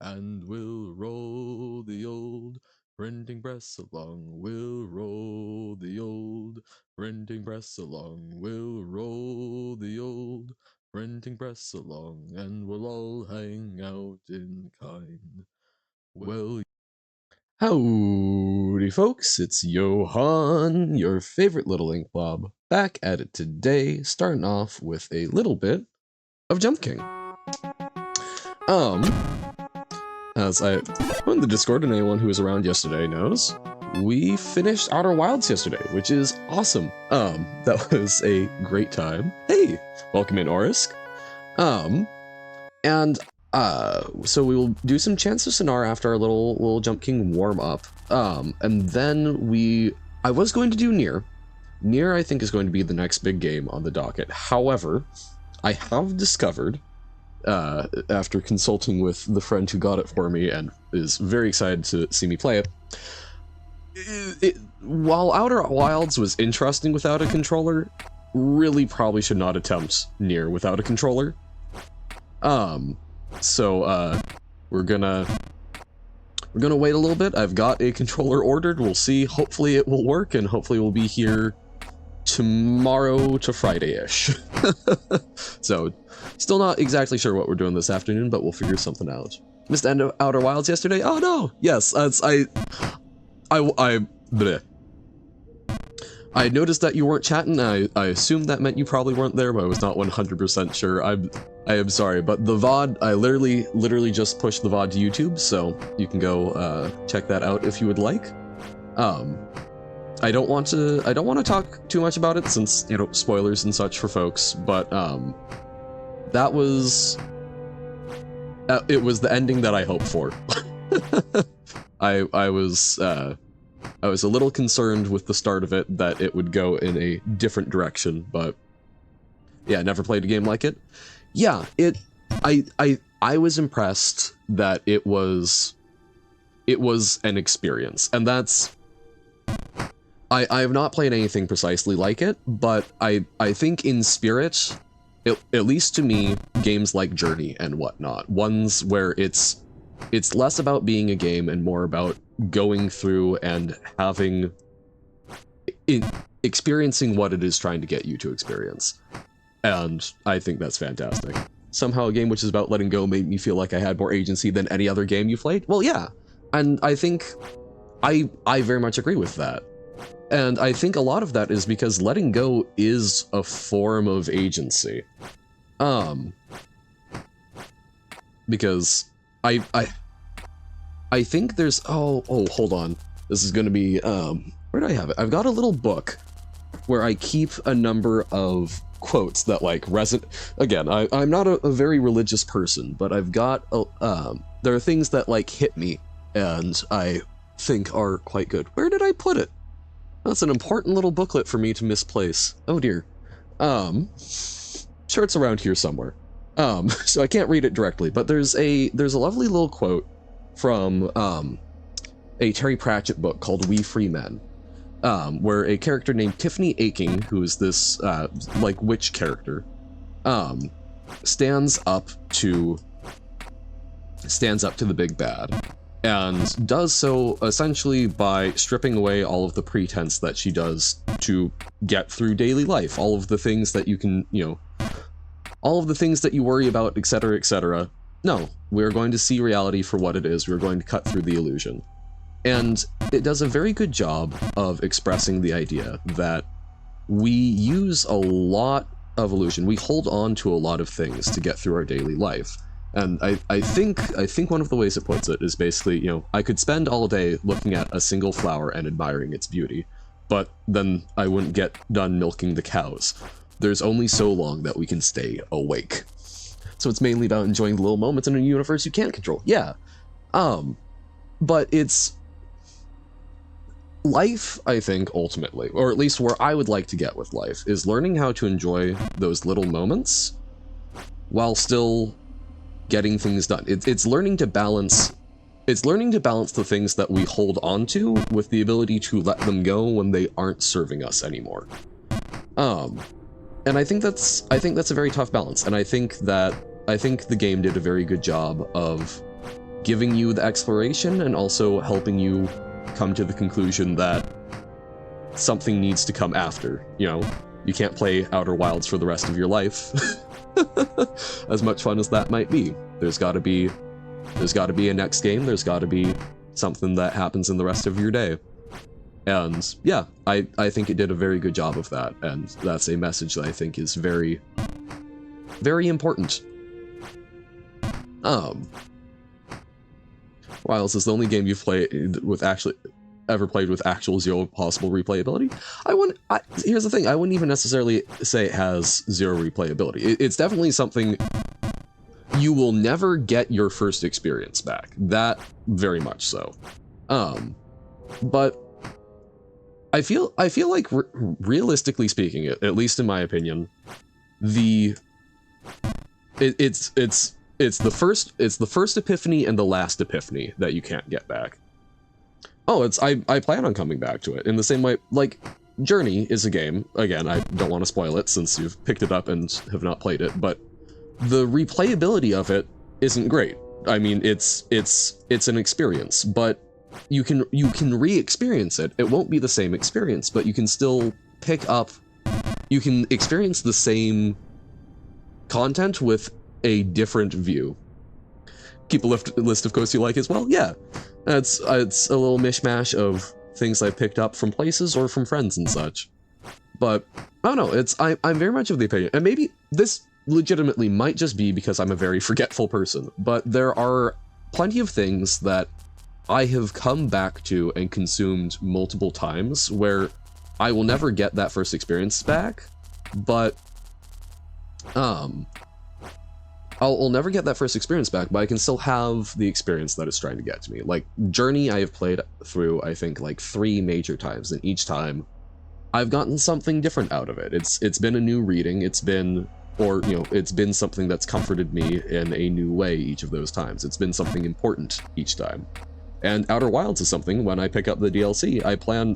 and we'll roll the old printing press along. We'll roll the old printing press along. We'll roll the old printing press along, and we'll all hang out in kind. Well, howdy, folks. It's Johan, your favorite little ink blob, back at it today, starting off with a little bit of Jump King. As I put in the Discord, and anyone who was around yesterday knows, we finished Outer Wilds yesterday, which is awesome. That was a great time. Hey, welcome in, Orisk. So we will do some Chants of Sonar after our little Jump King warm up. And then I was going to do Nier. Nier, I think, is going to be the next big game on the docket. However, I have discovered, after consulting with the friend who got it for me and is very excited to see me play it, while Outer Wilds was interesting without a controller, really probably should not attempt Nier without a controller. So we're gonna wait a little bit. I've got a controller ordered. We'll see. Hopefully it will work, and hopefully we'll be here tomorrow to Friday-ish. So, still not exactly sure what we're doing this afternoon, but we'll figure something out. Missed End of Outer Wilds yesterday? Oh no! Yes, bleh. I noticed that you weren't chatting. I assumed that meant you probably weren't there, but I was not 100% sure. I am sorry, but the VOD, I literally just pushed the VOD to YouTube, so you can go check that out if you would like. I don't want to talk too much about it since, you know, spoilers and such for folks, but that was it was the ending that I hoped for. I was a little concerned with the start of it that it would go in a different direction, but yeah, never played a game like it. Yeah, I was impressed that it was an experience, and that's I have not played anything precisely like it, but I think in spirit, at least to me, games like Journey and whatnot, ones where it's less about being a game and more about going through and experiencing what it is trying to get you to experience. And I think that's fantastic. Somehow a game which is about letting go made me feel like I had more agency than any other game you played? Well, yeah. And I think I very much agree with that. And I think a lot of that is because letting go is a form of agency. Because I think there's, oh, hold on. This is gonna be, where do I have it? I've got a little book where I keep a number of quotes that like again, I'm not a very religious person, but I've got, there are things that like hit me and I think are quite good. Where did I put it? That's an important little booklet for me to misplace. Oh dear. Sure it's around here somewhere. So I can't read it directly, but there's a lovely little quote from a Terry Pratchett book called We Free Men, where a character named Tiffany Aching, who is this like witch character, stands up to the big bad, and does so essentially by stripping away all of the pretense that she does to get through daily life, all of the things that you can, you know, all of the things that you worry about, etc., etc. No, we're going to see reality for what it is. We're going to cut through the illusion. And it does a very good job of expressing the idea that we use a lot of illusion. We hold on to a lot of things to get through our daily life. And I think one of the ways it puts it is basically, you know, I could spend all day looking at a single flower and admiring its beauty, but then I wouldn't get done milking the cows. There's only so long that we can stay awake. So it's mainly about enjoying the little moments in a universe you can't control. Yeah. But it's life, I think, ultimately, or at least where I would like to get with life, is learning how to enjoy those little moments while still getting things done. It's learning to balance the things that we hold on to with the ability to let them go when they aren't serving us anymore. And I think that's a very tough balance, and I think the game did a very good job of giving you the exploration and also helping you come to the conclusion that something needs to come after. You know, you can't play Outer Wilds for the rest of your life. As much fun as that might be. There's gotta be a next game, there's gotta be something that happens in the rest of your day. And yeah, I think it did a very good job of that, and that's a message that I think is very, very important. Wilds is the only game you've played with ever played with actual zero possible replayability. Here's the thing, I wouldn't even necessarily say it has zero replayability. It's definitely something you will never get your first experience back. That very much so. But I feel like realistically speaking, at least in my opinion, it's the first epiphany and the last epiphany that you can't get back. Oh, I plan on coming back to it in the same way. Like, Journey is a game, again, I don't want to spoil it since you've picked it up and have not played it, but the replayability of it isn't great. I mean, it's an experience, but you can re-experience it. It won't be the same experience, but you can still you can experience the same content with a different view. Keep a list of quotes you like as well? Yeah. It's a little mishmash of things I picked up from places or from friends and such. But, I don't know, I'm very much of the opinion, and maybe this legitimately might just be because I'm a very forgetful person, but there are plenty of things that I have come back to and consumed multiple times where I will never get that first experience back, but I'll never get that first experience back, but I can still have the experience that it's trying to get to me. Like, Journey I have played through, I think, like 3 major times, and each time I've gotten something different out of it. It's been a new reading, it's been something that's comforted me in a new way each of those times. It's been something important each time. And Outer Wilds is something, when I pick up the DLC,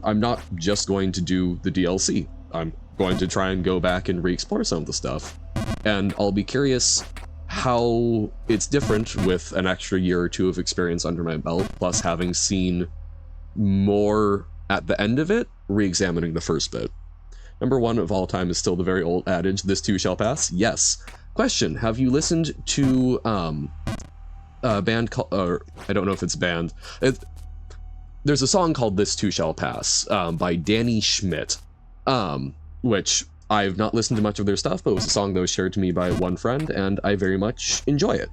I'm not just going to do the DLC. I'm going to try and go back and re-explore some of the stuff. And I'll be curious how it's different with an extra year or 2 of experience under my belt, plus having seen more at the end of it, re-examining the first bit. Number 1 of all time is still the very old adage, this too shall pass? Yes. Question, have you listened to a band called, or I don't know if it's a band, there's a song called This Too Shall Pass by Danny Schmidt, which I've not listened to much of their stuff, but it was a song that was shared to me by one friend, and I very much enjoy it.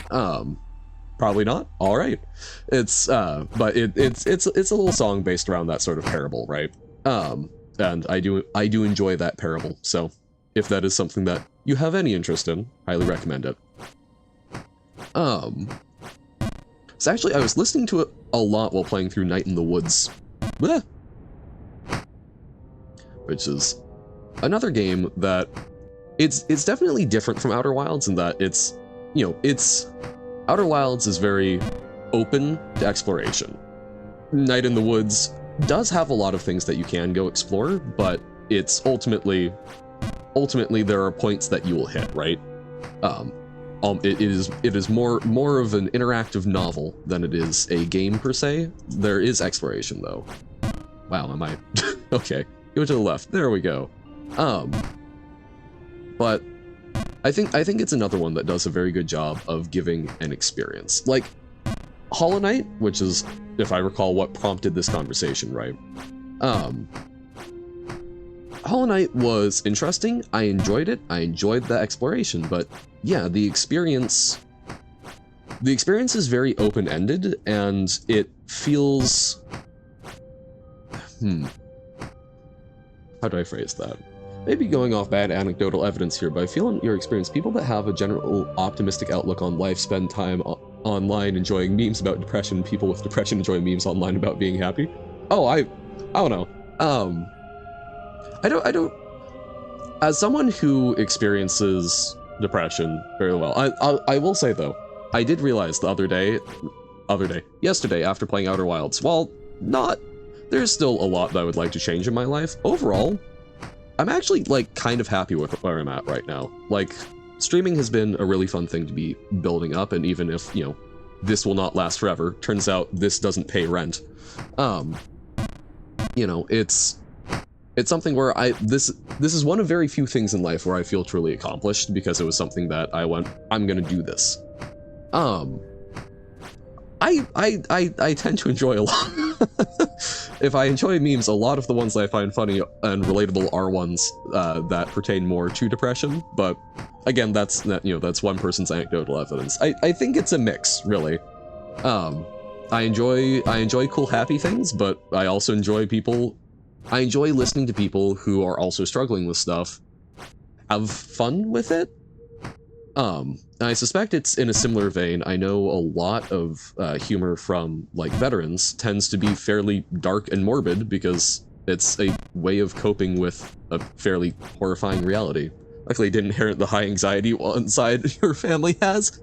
Probably not. All right. But it's a little song based around that sort of parable, right? And I do enjoy that parable. So if that is something that you have any interest in, highly recommend it. So actually, I was listening to it a lot while playing through Night in the Woods, which is another game that it's definitely different from Outer Wilds in that Outer Wilds is very open to exploration. Night in the Woods does have a lot of things that you can go explore, but it's ultimately there are points that you will hit, right? It is more of an interactive novel than it is a game per se. There is exploration though. Wow, am I okay? Go to the left. There we go. But I think it's another one that does a very good job of giving an experience. Like Hollow Knight, which is, if I recall, what prompted this conversation, right? Hollow Knight was interesting. I enjoyed it. I enjoyed the exploration, but yeah, the experience is very open-ended, and it feels... How do I phrase that? Maybe going off bad anecdotal evidence here, but I feel in your experience, people that have a general optimistic outlook on life spend time online enjoying memes about depression. People with depression enjoy memes online about being happy. Oh, I don't know. I don't. As someone who experiences depression very well, I will say though, I did realize yesterday after playing Outer Wilds, while there's still a lot that I would like to change in my life. Overall, I'm actually like kind of happy with where I'm at right now. Like, streaming has been a really fun thing to be building up, and even if, this will not last forever. Turns out this doesn't pay rent. You know, it's something where this is one of very few things in life where I feel truly accomplished, because it was something that I went, I'm gonna do this. I tend to enjoy a lot. If I enjoy memes, a lot of the ones that I find funny and relatable are ones that pertain more to depression. But again, that's one person's anecdotal evidence. I think it's a mix, really. I enjoy cool, happy things, but I also enjoy I enjoy listening to people who are also struggling with stuff have fun with it. I suspect it's in a similar vein. I know a lot of humor from, like, veterans tends to be fairly dark and morbid because it's a way of coping with a fairly horrifying reality. Luckily, it didn't inherit the high anxiety one side your family has.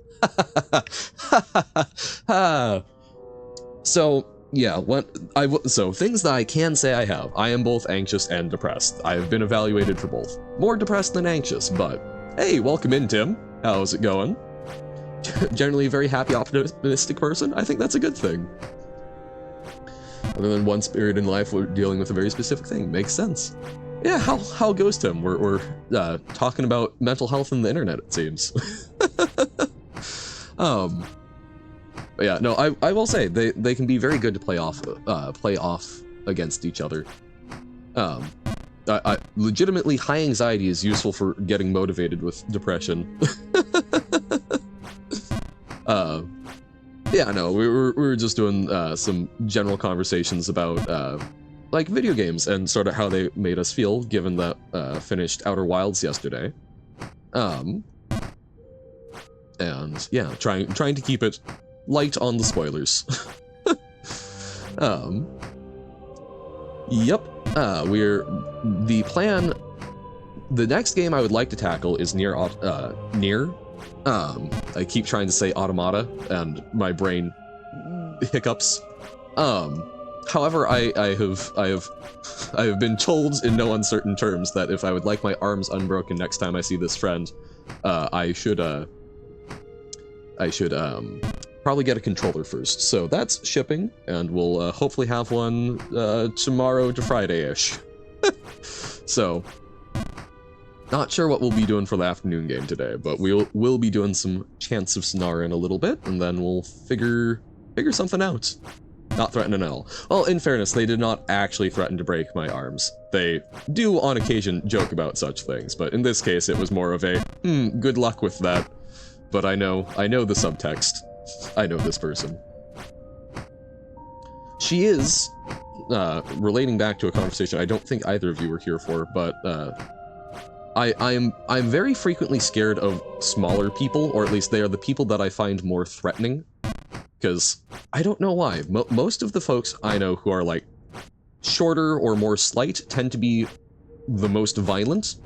So, yeah, so things that I can say I have. I am both anxious and depressed. I have been evaluated for both. More depressed than anxious, but hey, welcome in, Tim. How's it going? Generally a very happy, optimistic person. I think that's a good thing. Other than one period in life, we're dealing with a very specific thing. Makes sense. Yeah, how goes, Tim? We're talking about mental health and the internet, it seems. But yeah, no, I will say they can be very good to play off against each other. Legitimately, high anxiety is useful for getting motivated with depression. Yeah, no, we were just doing some general conversations about like video games and sort of how they made us feel, given that finished Outer Wilds yesterday. And yeah, trying to keep it light on the spoilers. Yep. The next game I would like to tackle is Nier. I keep trying to say Automata, and my brain hiccups. However, I have been told in no uncertain terms that if I would like my arms unbroken next time I see this friend, I should probably get a controller first. So that's shipping, and we'll hopefully have one tomorrow to Friday-ish. So, not sure what we'll be doing for the afternoon game today, but we'll be doing some Chants of Snar in a little bit, and then we'll figure something out. Not threatening at all. Well, in fairness, they did not actually threaten to break my arms. They do on occasion joke about such things, but in this case it was more of a, good luck with that. But I know the subtext. I know this person. She is, relating back to a conversation I don't think either of you were here for, but I'm very frequently scared of smaller people, or at least they are the people that I find more threatening. Because I don't know why. Most of the folks I know who are like shorter or more slight tend to be the most violent.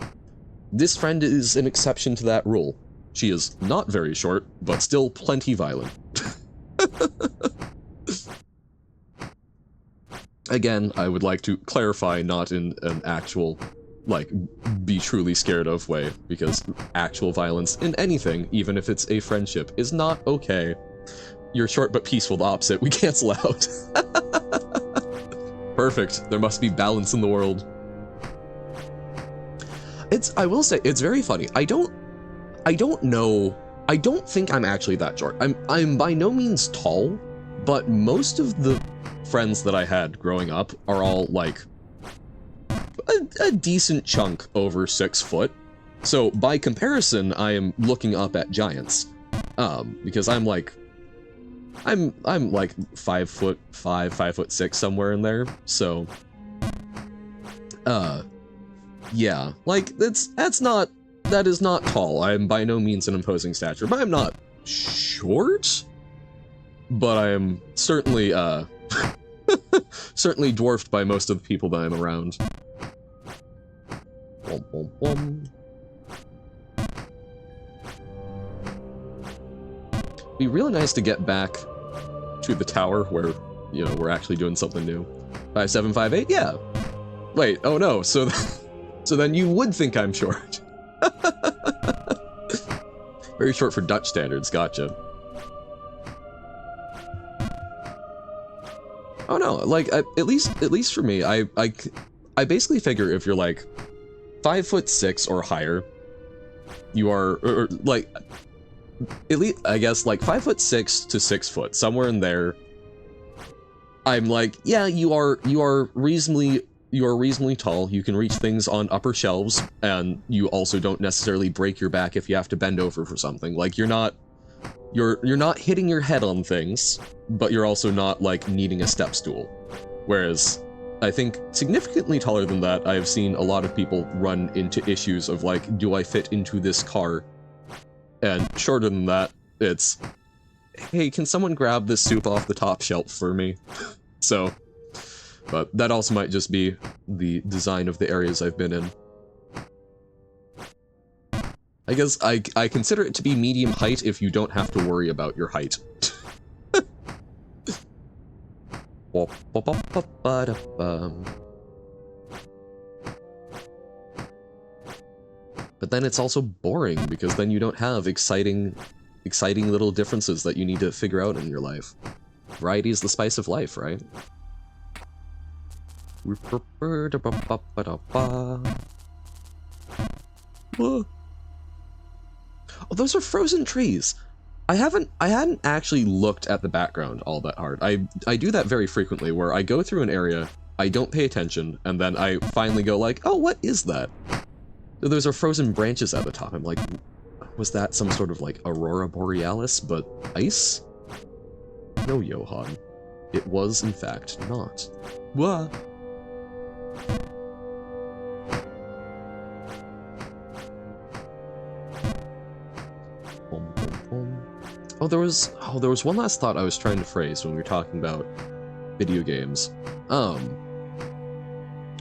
This friend is an exception to that rule. She is not very short, but still plenty violent. Again, I would like to clarify, not in an actual, like, be truly scared of way, because actual violence in anything, even if it's a friendship, is not okay. You're short but peaceful, the opposite. We cancel out. Perfect. There must be balance in the world. I will say, it's very funny. I don't know. I don't think I'm actually that short. I'm by no means tall, but most of the friends that I had growing up are all like a decent chunk over 6 foot. So by comparison, I am looking up at giants. Because I'm like 5'5", 5'6", somewhere in there. So, yeah, like that is not tall. I am by no means an imposing stature, but I'm not short. But I am certainly, certainly dwarfed by most of the people that I'm around. Be really nice to get back to the tower where, you know, we're actually doing something new. 5758, yeah. Wait, oh no, so then you would think I'm short. Very short for Dutch standards, gotcha. Oh no, like at least for me, I basically figure if you're like 5'6" or higher, you are or like at least I guess like 5'6" to 6 foot, somewhere in there. I'm like, yeah, you are reasonably tall. You can reach things on upper shelves, and you also don't necessarily break your back if you have to bend over for something. Like you're not hitting your head on things, but you're also not like needing a step stool. Whereas I think significantly taller than that, I have seen a lot of people run into issues of like, do I fit into this car? And shorter than that, it's, hey, can someone grab this soup off the top shelf for me? So, but that also might just be the design of the areas I've been in. I guess I consider it to be medium height if you don't have to worry about your height. But then it's also boring, because then you don't have exciting little differences that you need to figure out in your life. Variety is the spice of life, right? Oh, those are frozen trees. I hadn't actually looked at the background all that hard. I do that very frequently, where I go through an area, I don't pay attention, and then I finally go like, oh, what is that? Those are frozen branches at the top. I'm like, was that some sort of like Aurora Borealis, but ice? No, Johan. It was, in fact, not. What? Oh, there was one last thought I was trying to phrase when we were talking about video games.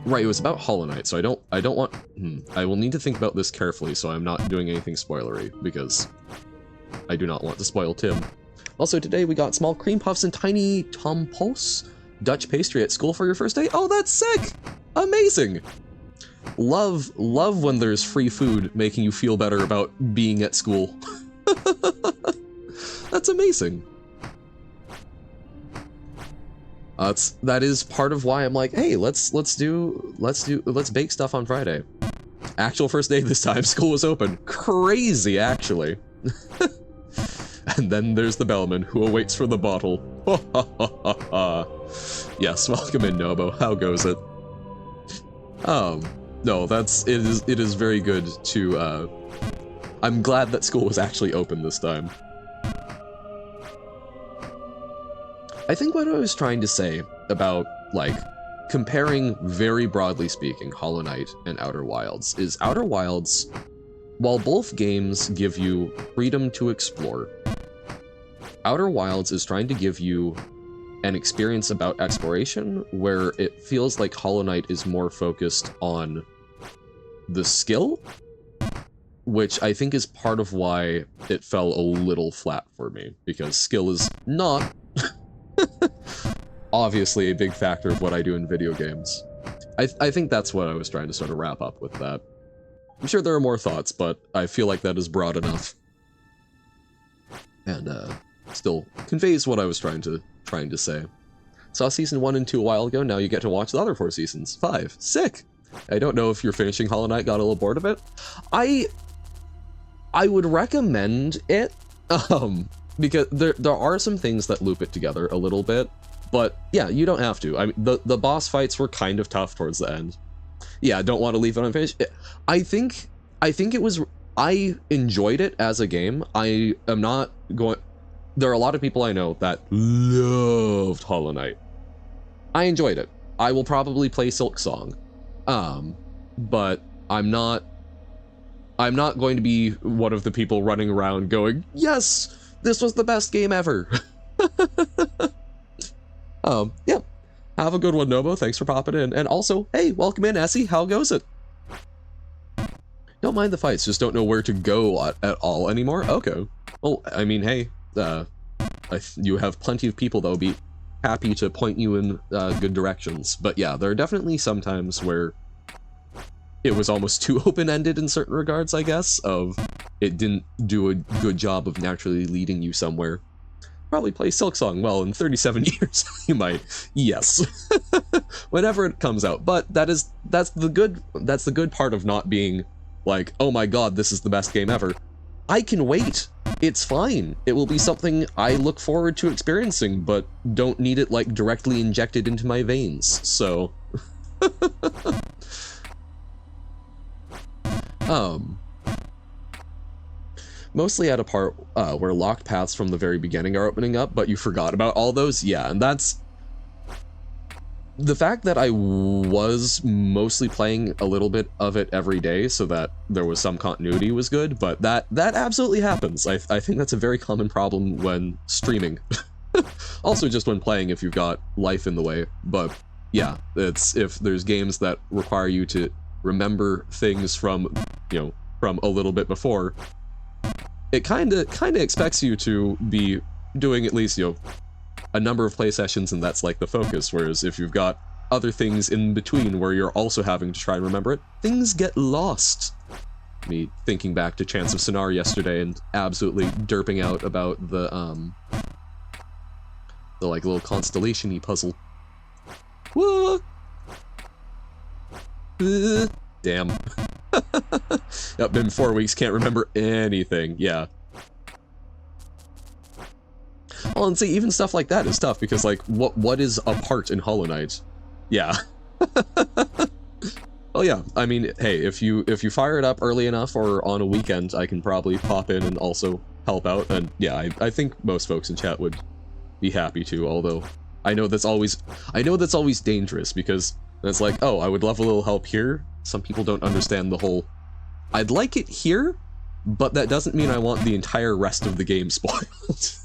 Right, it was about Hollow Knight, so I don't want... I will need to think about this carefully so I'm not doing anything spoilery, because I do not want to spoil Tim. Also, today we got small cream puffs and tiny tompos Dutch pastry at school for your first day. Oh, that's sick! Amazing! Love when there's free food making you feel better about being at school. That's amazing. That is part of why I'm like, hey, let's bake stuff on Friday. Actual first day this time, school was open. Crazy, actually. And then there's the bellman who awaits for the bottle. Yes, welcome in, Nobo. How goes it? No, it is very good to, I'm glad that school was actually open this time. I think what I was trying to say about, like, comparing, very broadly speaking, Hollow Knight and Outer Wilds is Outer Wilds, while both games give you freedom to explore, Outer Wilds is trying to give you an experience about exploration where it feels like Hollow Knight is more focused on the skill, which I think is part of why it fell a little flat for me, because skill is not obviously a big factor of what I do in video games. I think that's what I was trying to sort of wrap up with that. I'm sure there are more thoughts, but I feel like that is broad enough. And still conveys what I was trying to say. Saw season 1 and 2 a while ago, now you get to watch the other 4 seasons. 5. Sick! I don't know if you're finishing Hollow Knight, got a little bored of it. I would recommend it, because there are some things that loop it together a little bit, but yeah, you don't have to. I mean, the boss fights were kind of tough towards the end. Yeah, don't want to leave it unfinished. I think it was... I enjoyed it as a game. I am not going... There are a lot of people I know that loved Hollow Knight. I enjoyed it. I will probably play Silk Song. But I'm not going to be one of the people running around going, yes, this was the best game ever. Yeah. Have a good one, Nobo. Thanks for popping in. And also, hey, welcome in, Essie. How goes it? Don't mind the fights, just don't know where to go at all anymore? Okay. Well, I mean, hey, you have plenty of people that will be happy to point you in good directions. But yeah, there are definitely some times where it was almost too open-ended in certain regards, I guess, of it didn't do a good job of naturally leading you somewhere. probably play Silksong. Well, in 37 years, you might. Yes. Whenever it comes out. But that's the good part of not being like, oh my god, this is the best game ever. I can wait. It's fine. It will be something I look forward to experiencing, but don't need it like directly injected into my veins. So mostly at a part where locked paths from the very beginning are opening up, but you forgot about all those. Yeah, and that's the fact that I was mostly playing a little bit of it every day so that there was some continuity was good, but that absolutely happens. I think that's a very common problem when streaming. Also just when playing if you've got life in the way, but yeah, it's if there's games that require you to remember things from, you know, from a little bit before, it kind of expects you to be doing at least, you know, a number of play sessions, and that's like the focus, whereas if you've got other things in between where you're also having to try and remember it, things get lost. Me thinking back to Chance of Sonar yesterday and absolutely derping out about the like little constellation-y puzzle. Whoa! Damn. Yep, been 4 weeks, can't remember anything, yeah. Well, and see, even stuff like that is tough, because, like, what is a part in Hollow Knight? Yeah. Well, yeah, I mean, hey, if you fire it up early enough or on a weekend, I can probably pop in and also help out, and yeah, I think most folks in chat would be happy to, although I know that's always dangerous, because it's like, oh, I would love a little help here. Some people don't understand the whole, I'd like it here, but that doesn't mean I want the entire rest of the game spoiled.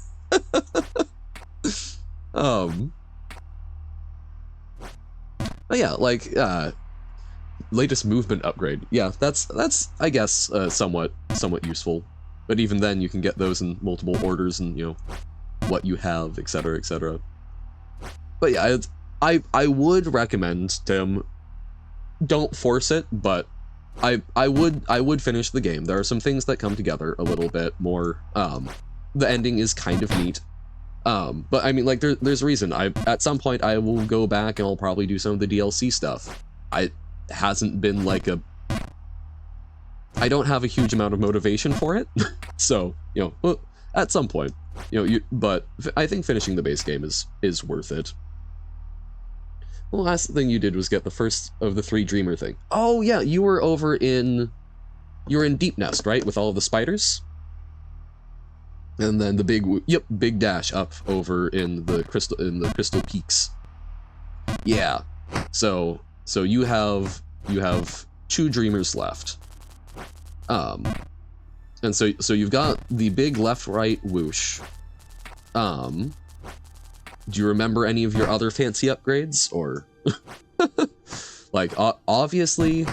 But yeah, like, latest movement upgrade. Yeah, that's I guess somewhat useful. But even then, you can get those in multiple orders, and you know what you have, etc., etc. But yeah, I would recommend, Tim, don't force it, but I would finish the game. There are some things that come together a little bit more. The ending is kind of neat. But I mean, like, there's a reason. At some point I will go back and I'll probably do some of the DLC stuff. Hasn't been like I don't have a huge amount of motivation for it. So, you know, well, at some point, you know, but I think finishing the base game is worth it. The last thing you did was get the first of the 3 Dreamer thing. Oh yeah, you were in Deep Nest, right, with all of the spiders? And then the big dash up over in the crystal peaks. Yeah. So you have 2 Dreamers left. And so you've got the big left-right whoosh. Do you remember any of your other fancy upgrades, or like obviously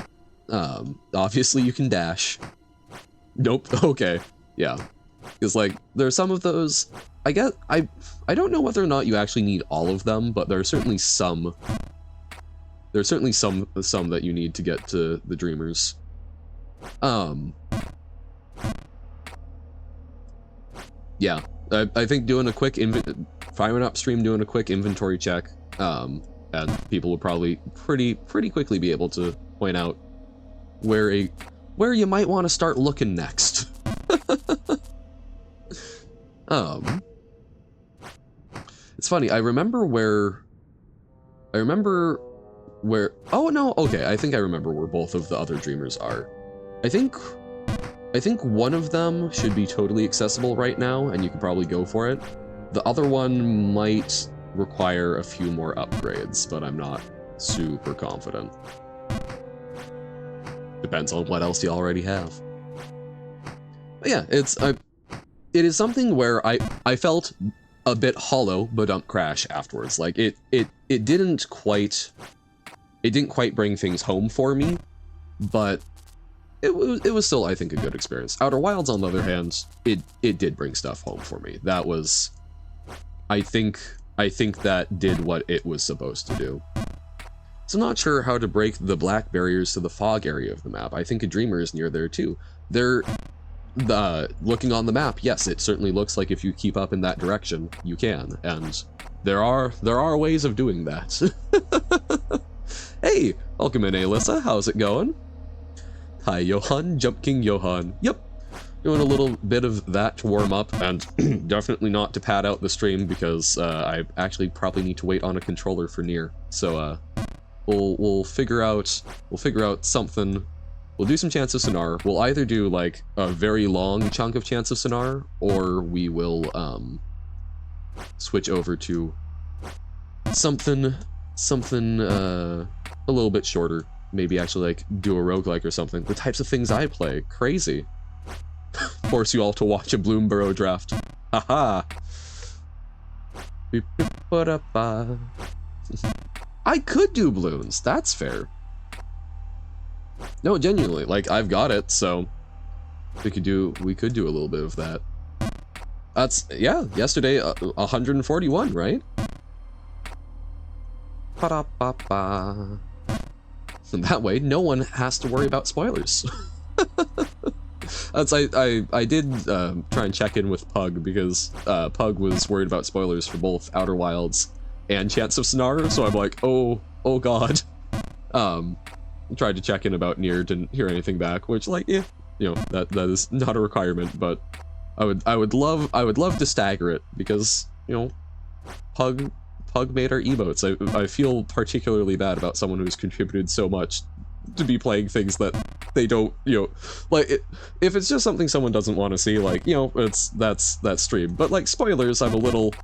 you can dash. Nope. Okay. Yeah. Because, like, there are some of those, I guess, I don't know whether or not you actually need all of them, but there are certainly some that you need to get to the Dreamers. Yeah, I think doing a quick firing up stream, doing a quick inventory check, and people will probably pretty quickly be able to point out where you might want to start looking next. It's funny, I remember where, oh no, okay, I think I remember where both of the other Dreamers are. I think one of them should be totally accessible right now, and you can probably go for it. The other one might require a few more upgrades, but I'm not super confident. Depends on what else you already have. But yeah, it is something where I felt a bit hollow, but don't crash afterwards. Like it didn't quite bring things home for me, but it was still, I think, a good experience. Outer Wilds, on the other hand, it did bring stuff home for me. That was, I think that did what it was supposed to do. So I'm not sure how to break the black barriers to the fog area of the map. I think a Dreamer is near there too. looking on the map, yes, it certainly looks like if you keep up in that direction, you can, and there are ways of doing that. Hey, welcome in, Alyssa. How's it going? Hi, Johan, Jump King Johan. Yep, doing a little bit of that to warm up, and definitely not to pad out the stream because I actually probably need to wait on a controller for Nier. So we'll figure out something. We'll do some Chants of Sonar. We'll either do like a very long chunk of Chants of Sonar, or we will switch over to something a little bit shorter. Maybe actually like do a roguelike or something. The types of things I play. Crazy. Force you all to watch a Bloomborough draft. Haha. I could do balloons. That's fair. No, genuinely, like I've got it, so we could do a little bit of that. That's, yeah, yesterday 141, right? Ba-da-ba-ba. And that way, no one has to worry about spoilers. That's I did try and check in with Pug because Pug was worried about spoilers for both Outer Wilds and Chants of Sonar, so I'm like, oh god. Tried to check in about Nier, didn't hear anything back, which, like, yeah, you know, that is not a requirement, but I would love to stagger it because, you know, Pug made our emotes. I feel particularly bad about someone who's contributed so much to be playing things that they don't, you know, like, if it's just something someone doesn't want to see, like, you know, that's stream. But like spoilers, I'm a little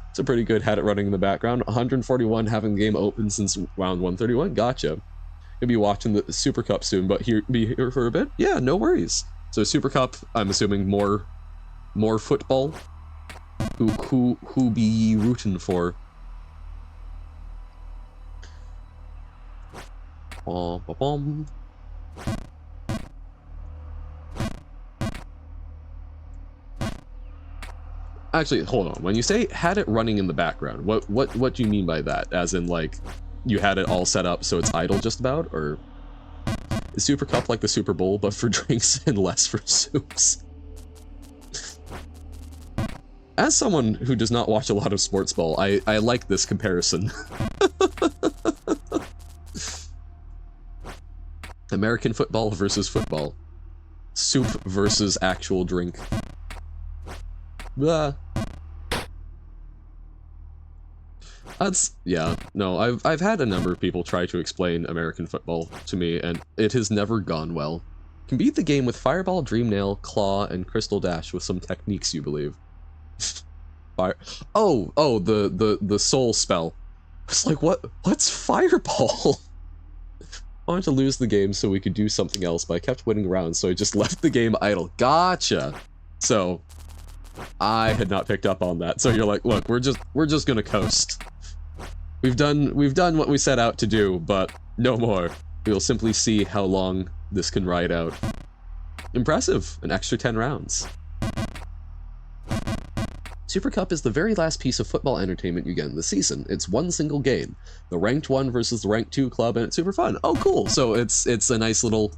It's a pretty good had it running in the background. 141 having the game open since round 131. Gotcha. You'll be watching the Super Cup soon, but be here for a bit. Yeah, no worries. So Super Cup, I'm assuming more football. Who be ye rooting for? Bom. Actually, hold on. When you say had it running in the background, what do you mean by that? As in, like, you had it all set up so it's idle just about, or is Super Cup like the Super Bowl but for drinks and less for soups? As someone who does not watch a lot of sports ball, I like this comparison. American football versus football. Soup versus actual drink. Blah. That's, yeah, no, I've had a number of people try to explain American football to me, and it has never gone well. Can beat the game with Fireball, Dream Nail, Claw, and Crystal Dash with some techniques you believe. Fire. Oh, the soul spell. It's like, what's Fireball? I wanted to lose the game so we could do something else, but I kept winning rounds, so I just left the game idle. Gotcha. So I had not picked up on that. So you're like, look, we're just gonna coast. We've done what we set out to do, but no more. We'll simply see how long this can ride out. Impressive. An extra 10 rounds. Super Cup is the very last piece of football entertainment you get in the season. It's one single game. The ranked 1 versus the ranked 2 club, and it's super fun. Oh, cool. So it's a nice little...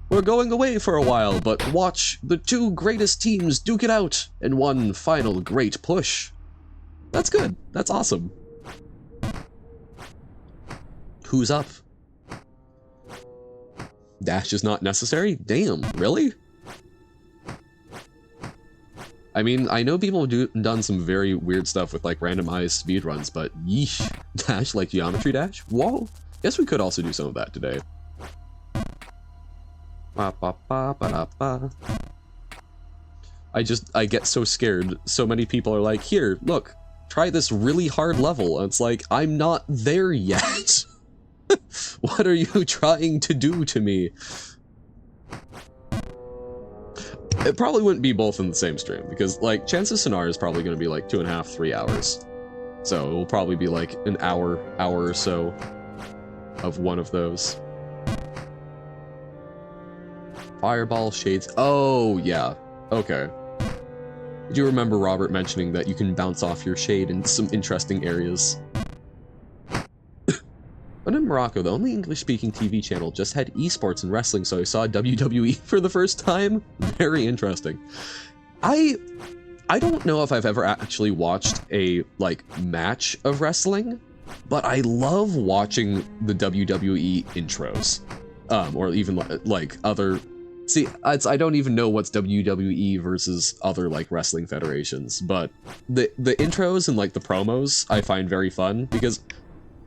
We're going away for a while, but watch the 2 greatest teams duke it out in one final great push. That's good. That's awesome. Who's up? Dash is not necessary? Damn, really? I mean, I know people have done some very weird stuff with like randomized speedruns, but yeesh, Dash like Geometry Dash? Whoa! Guess we could also do some of that today. I get so scared. So many people are like, here, look, try this really hard level. And it's like, I'm not there yet. What are you trying to do to me? It probably wouldn't be both in the same stream, because, like, Chants of Sonar is probably going to be, like, 2.5, 3 hours. So it will probably be, like, an hour or so of one of those. Fireball, Shades... Oh, yeah. Okay. I do remember Robert mentioning that you can bounce off your shade in some interesting areas. But in Morocco, the only English-speaking TV channel just had esports and wrestling, so I saw WWE for the first time. Very interesting. I don't know if I've ever actually watched a, like, match of wrestling, but I love watching the WWE intros. Or even, like, other... See, I don't even know what's WWE versus other, like, wrestling federations, but the intros and, like, the promos I find very fun, because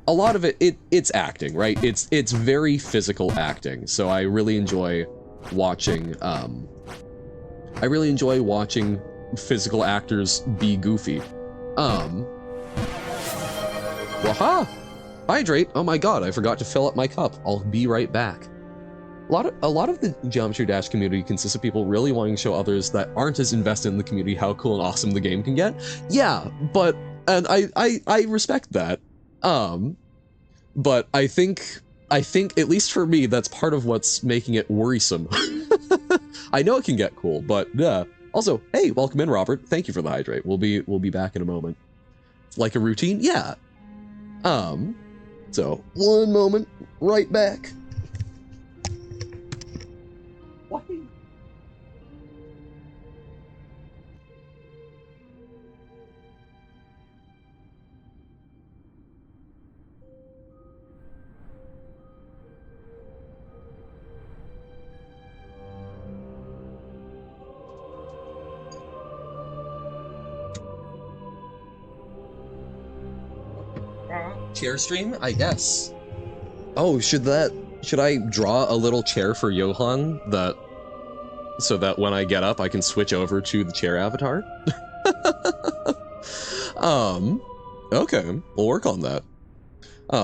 a lot of it's acting, right? It's very physical acting, so I really enjoy watching, physical actors be goofy. Waha! Hydrate! Oh my god, I forgot to fill up my cup. I'll be right back. A lot of the Geometry Dash community consists of people really wanting to show others that aren't as invested in the community how cool and awesome the game can get. Yeah, but, and I respect that. But I think, at least for me, that's part of what's making it worrisome. I know it can get cool, but yeah. Also, hey, welcome in, Robert. Thank you for the hydrate. We'll be back in a moment. Like a routine? Yeah. So, one moment, right back. What? Chair stream, I guess. Oh, should I draw a little chair for Johan so that when I get up I can switch over to the chair avatar? Okay, we'll work on that.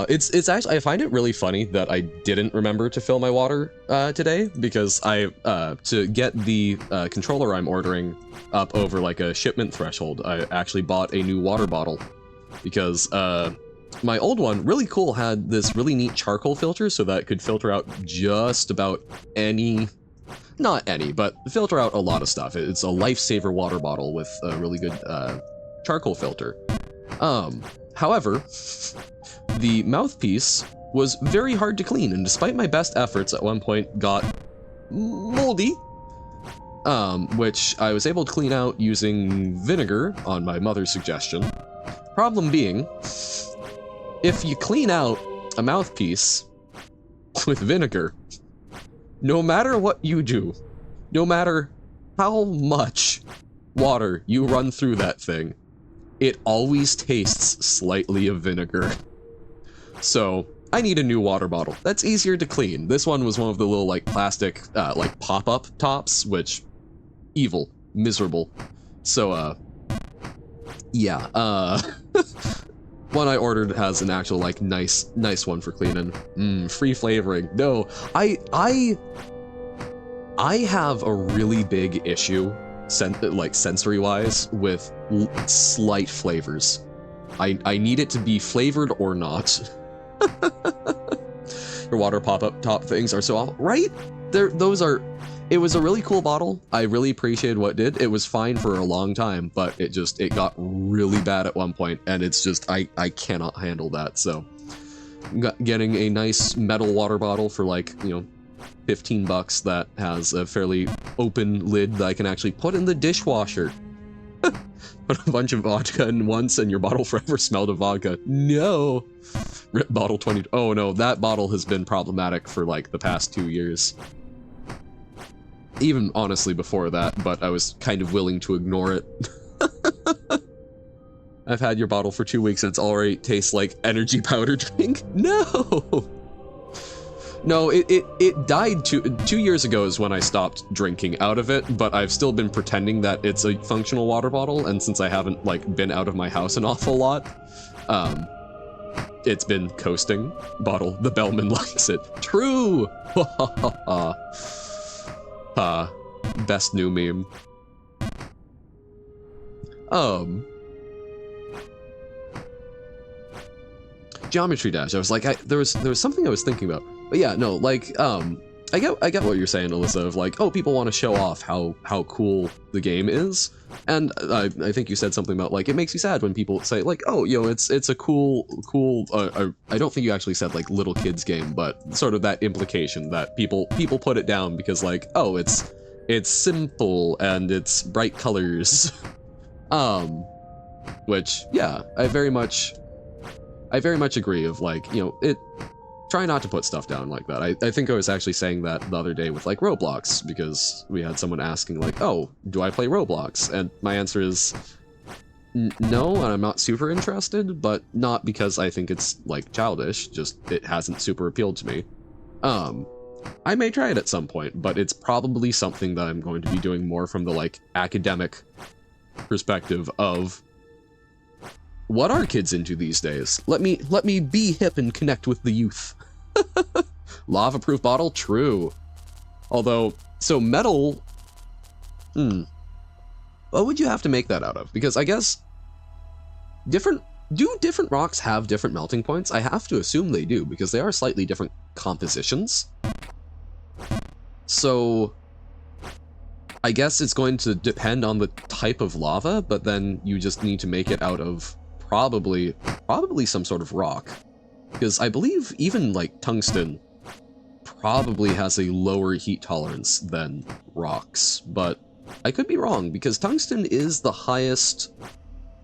It's actually, I find it really funny that I didn't remember to fill my water today, because to get the controller I'm ordering up over like a shipment threshold, I actually bought a new water bottle, because my old one, really cool, had this really neat charcoal filter so that it could filter out just about any, not any, but filter out a lot of stuff. It's a lifesaver water bottle with a really good charcoal filter. However, the mouthpiece was very hard to clean, and despite my best efforts, at one point got moldy, which I was able to clean out using vinegar on my mother's suggestion. Problem being, if you clean out a mouthpiece with vinegar, no matter what you do, no matter how much water you run through that thing, it always tastes slightly of vinegar. So, I need a new water bottle. That's easier to clean. This one was one of the little, like, plastic, like, pop-up tops, which... evil. Miserable. So, yeah, one I ordered has an actual, like, nice one for cleaning. Free flavoring. No, I have a really big issue, sensory-wise, with slight flavors. I need it to be flavored or not. Your water pop-up top things are so awful, right? It was a really cool bottle. I really appreciated what it did. It was fine for a long time, but it got really bad at one point, and it's just, I cannot handle that, so. Getting a nice metal water bottle for, like, you know, 15 bucks that has a fairly open lid that I can actually put in the dishwasher. Put a bunch of vodka in once and your bottle forever smelled of vodka. No! Rip bottle 20. Oh no, that bottle has been problematic for like the past 2 years. Even honestly before that, but I was kind of willing to ignore it. I've had your bottle for 2 weeks and it's already tastes like energy powder drink. No! No, it died 2 years ago is when I stopped drinking out of it, but I've still been pretending that it's a functional water bottle, and since I haven't, like, been out of my house an awful lot, it's been coasting. Bottle, the bellman likes it. True! Best new meme. Geometry Dash, I was like, there was something I was thinking about. But yeah, no, like, I get what you're saying, Alyssa, of like, oh, people want to show off how cool the game is. And I think you said something about like, it makes you sad when people say like, oh, you know, it's a cool, I don't think you actually said like little kids game, but sort of that implication that people put it down because like, oh, it's simple and it's bright colors. Which, yeah, I very much agree of like, you know, try not to put stuff down like that. I think I was actually saying that the other day with like Roblox, because we had someone asking like, oh, do I play Roblox? And my answer is no, and I'm not super interested, but not because I think it's like childish, just it hasn't super appealed to me. I may try it at some point, but it's probably something that I'm going to be doing more from the like academic perspective of what are kids into these days? Let me be hip and connect with the youth. Lava-proof bottle? True. Although, so metal... What would you have to make that out of? Because I guess... Do different rocks have different melting points? I have to assume they do, because they are slightly different compositions. So... I guess it's going to depend on the type of lava, but then you just need to make it out of probably some sort of rock. Because I believe even like tungsten probably has a lower heat tolerance than rocks, but I could be wrong because tungsten is the highest,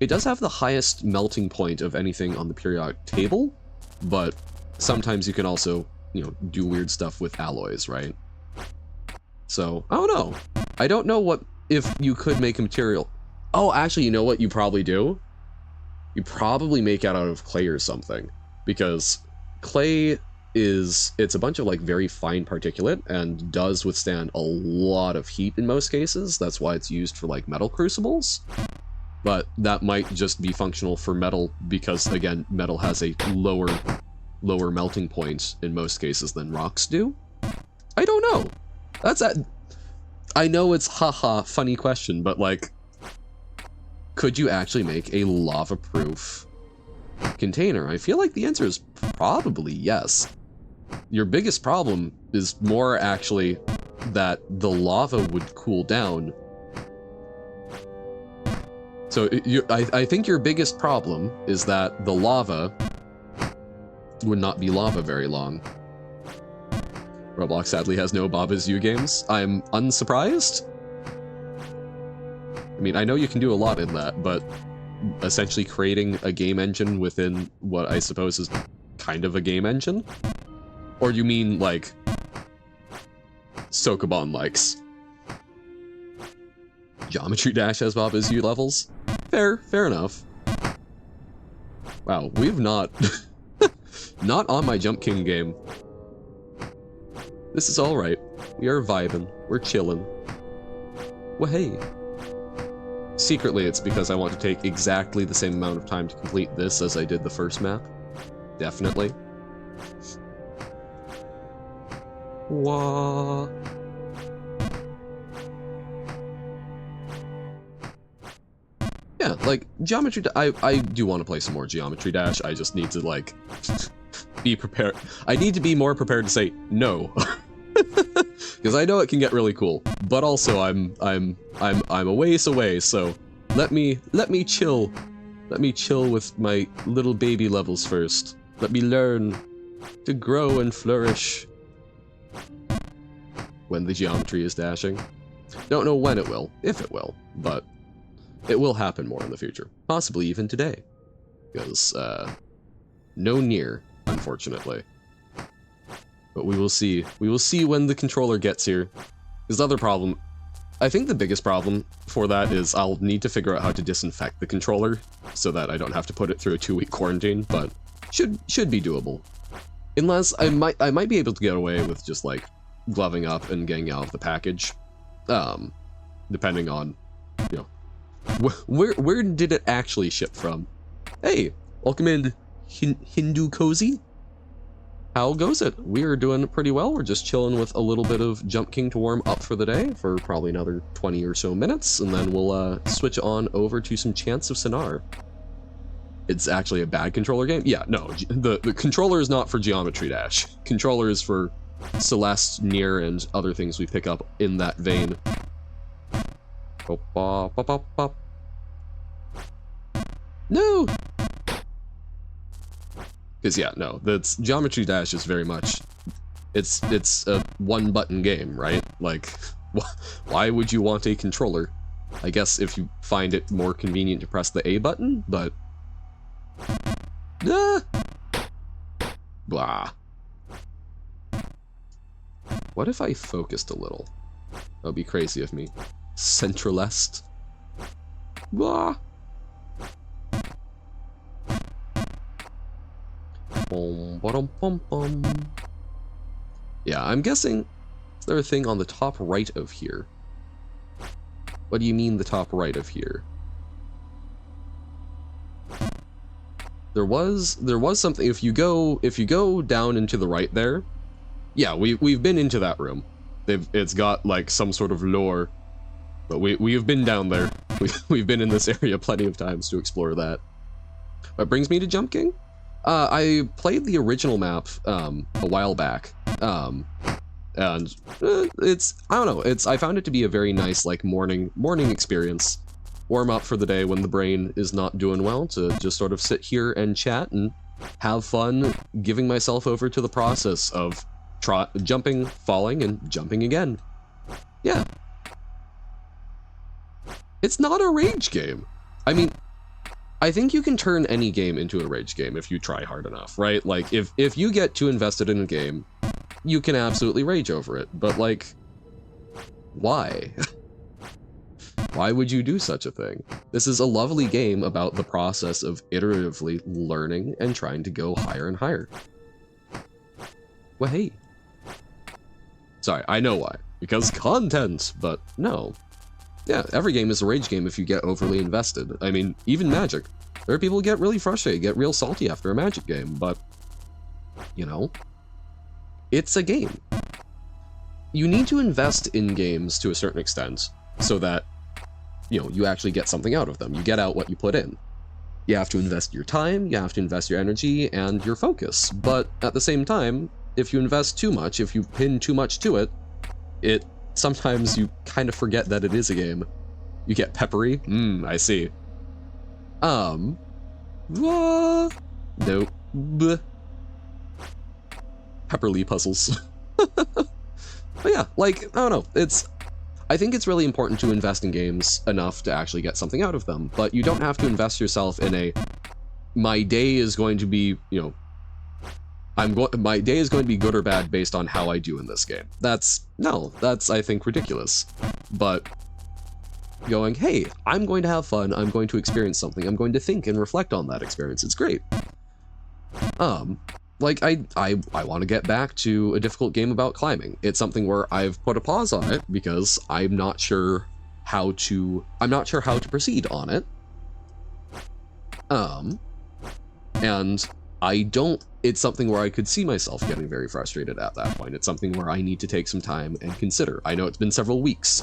it does have the highest melting point of anything on the periodic table, but sometimes you can also, you know, do weird stuff with alloys, right? So, I don't know. I don't know what, if you could make a material. Oh, actually, you know what you probably do? You probably make it out of clay or something. Because clay it's a bunch of like very fine particulate and does withstand a lot of heat in most cases. That's why it's used for like metal crucibles. But that might just be functional for metal because again, metal has a lower melting point in most cases than rocks do. I don't know. I know it's haha funny question, but like, could you actually make a lava-proof container? I feel like the answer is probably yes. Your biggest problem is more actually that the lava would cool down. So I think your biggest problem is that the lava would not be lava very long. Roblox sadly has no Bob Is You games. I'm unsurprised. I mean, I know you can do a lot in that, but essentially creating a game engine within what I suppose is kind of a game engine? Or you mean, like, Sokoban likes? Geometry Dash has Bob Is You levels? Fair enough. Wow, we've not... not on my Jump King game. This is alright. We are vibing. We're chilling. Well, hey. Secretly, it's because I want to take exactly the same amount of time to complete this as I did the first map. Definitely. Wah. Yeah, like, Geometry I do want to play some more Geometry Dash, I just need to, like, be prepared. I need to be more prepared to say no. Because I know it can get really cool, but also I'm a ways away, so let me chill. Let me chill with my little baby levels first. Let me learn to grow and flourish when the geometry is dashing. Don't know when it will, if it will, but it will happen more in the future. Possibly even today. Because, no near, unfortunately. But we will see. We will see when the controller gets here. His other problem, I think the biggest problem for that is I'll need to figure out how to disinfect the controller so that I don't have to put it through a 2-week quarantine, but should be doable. Unless I might be able to get away with just like gloving up and getting out of the package. Depending on, you know, where did it actually ship from? Hey, welcome in Hindu Cozy. How goes it? We're doing pretty well. We're just chilling with a little bit of Jump King to warm up for the day for probably another 20 or so minutes, and then we'll switch on over to some Chants of Sonar. It's actually a bad controller game? Yeah, no, the controller is not for Geometry Dash. Controller is for Celeste, Nier, and other things we pick up in that vein. No! Because yeah, no, that's Geometry Dash is very much, it's a one-button game, right? Like, why would you want a controller? I guess if you find it more convenient to press the A button, but... Blah. What if I focused a little? That would be crazy of me. Centralest. Blah. Yeah, I'm guessing, is there a thing on the top right of here? What do you mean the top right of here? There was something. If you go down into the right there, yeah, we've been into that room. It's got like some sort of lore, but we've been down there. We've been in this area plenty of times to explore that. That brings me to Jump King. I played the original map a while back, and it's, I don't know, I found it to be a very nice like morning experience. Warm up for the day when the brain is not doing well, to just sort of sit here and chat and have fun, giving myself over to the process of jumping, falling, and jumping again. Yeah. It's not a rage game. I mean, I think you can turn any game into a rage game if you try hard enough, right? Like, if you get too invested in a game, you can absolutely rage over it, but like, why? Why would you do such a thing? This is a lovely game about the process of iteratively learning and trying to go higher and higher. Well, hey. Sorry, I know why. Because content, but no. Yeah, every game is a rage game if you get overly invested. I mean, even Magic. There are people who get really frustrated, get real salty after a Magic game, but, you know, it's a game. You need to invest in games to a certain extent so that, you know, you actually get something out of them. You get out what you put in. You have to invest your time, you have to invest your energy and your focus, but at the same time, if you invest too much, if you pin too much to it, sometimes you kind of forget that it is a game. You get peppery? I see. Nope. Bleh. Pepperly puzzles. But yeah, like, I don't know, I think it's really important to invest in games enough to actually get something out of them, but you don't have to invest yourself in my day is going to be, you know, my day is going to be good or bad based on how I do in this game. That's, I think, ridiculous. But going, hey, I'm going to have fun, I'm going to experience something, I'm going to think and reflect on that experience, it's great. Like, I want to get back to a difficult game about climbing. It's something where I've put a pause on it because I'm not sure how to proceed on it. And it's something where I could see myself getting very frustrated at that point. It's something where I need to take some time and consider. I know it's been several weeks.